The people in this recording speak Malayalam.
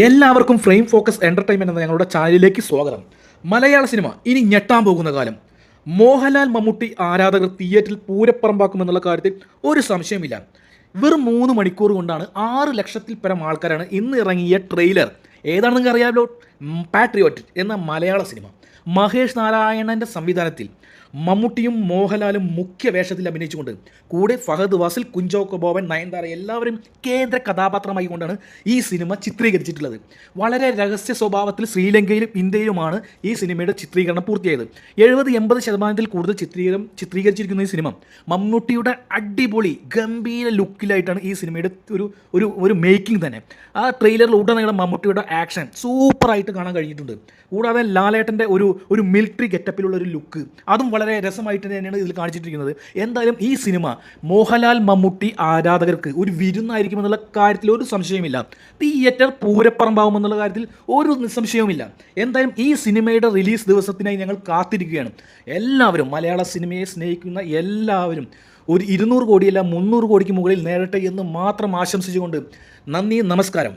എല്ലാവർക്കും ഫ്രെയിം ഫോക്കസ് എൻ്റർടൈൻമെൻറ്റ് എന്ന ഞങ്ങളുടെ ചാനലിലേക്ക് സ്വാഗതം. മലയാള സിനിമ ഇനി ഞെട്ടാൻ പോകുന്ന കാലം. മോഹൻലാൽ മമ്മൂട്ടി ആരാധകർ തിയേറ്ററിൽ പൂരപ്പറമ്പാക്കുമെന്നുള്ള കാര്യത്തിൽ ഒരു സംശയമില്ല. വെറും 3 മണിക്കൂർ കൊണ്ടാണ് 6 ലക്ഷത്തിൽ പരം ആൾക്കാരാണ് ഇന്ന് ഇറങ്ങിയ ട്രെയിലർ. ഏതാണെന്ന് നിങ്ങൾക്ക് അറിയാമല്ലോ, പാട്രിയോട്ട് എന്ന മലയാള സിനിമ. മഹേഷ് നാരായണൻ്റെ സംവിധാനത്തിൽ മമ്മൂട്ടിയും മോഹൻലാലും മുഖ്യ വേഷത്തിൽ അഭിനയിച്ചുകൊണ്ട് കൂടെ ഫഹദ് വാസിൽ, കുഞ്ചാക്കോ ബോബൻ, നയൻതാര എല്ലാവരും കേന്ദ്ര കഥാപാത്രമായി കൊണ്ടാണ് ഈ സിനിമ ചിത്രീകരിച്ചിട്ടുള്ളത്. വളരെ രഹസ്യ സ്വഭാവത്തിൽ ശ്രീലങ്കയിലും ഇന്ത്യയിലുമാണ് ഈ സിനിമയുടെ ചിത്രീകരണം പൂർത്തിയായത്. 70-80% കൂടുതൽ ചിത്രീകരിച്ചിരിക്കുന്ന ഈ സിനിമ മമ്മൂട്ടിയുടെ അടിപൊളി ഗംഭീര ലുക്കിലായിട്ടാണ് ഈ സിനിമയുടെ ഒരു മേക്കിംഗ് തന്നെ. ആ ട്രെയിലറിൽ ഉടനീളം മമ്മൂട്ടിയുടെ ആക്ഷൻ സൂപ്പറായിട്ട് കാണാൻ കഴിഞ്ഞിട്ടുണ്ട്. കൂടാതെ ലാലേട്ടൻ്റെ ഒരു മിലിറ്ററി ഗെറ്റപ്പിലുള്ള ഒരു ലുക്ക് അതും വളരെ രസമായിട്ട് തന്നെയാണ് ഇതിൽ കാണിച്ചിട്ടിരിക്കുന്നത്. എന്തായാലും ഈ സിനിമ മോഹൻലാൽ മമ്മൂട്ടി ആരാധകർക്ക് ഒരു വിരുന്നായിരിക്കുമെന്നുള്ള കാര്യത്തിൽ ഒരു സംശയമില്ല. തിയേറ്റർ പൂരപ്പറമ്പാവുമെന്നുള്ള കാര്യത്തിൽ ഒരു നിസ്സംശയവുമില്ല. എന്തായാലും ഈ സിനിമയുടെ റിലീസ് ദിവസത്തിനായി ഞങ്ങൾ കാത്തിരിക്കുകയാണ്. എല്ലാവരും മലയാള സിനിമയെ സ്നേഹിക്കുന്ന എല്ലാവരും ഒരു 200 കോടിയല്ല 300 കോടിക്ക് മുകളിൽ നേരട്ടെ എന്ന് മാത്രം ആശംസിച്ചുകൊണ്ട് നന്ദി, നമസ്കാരം.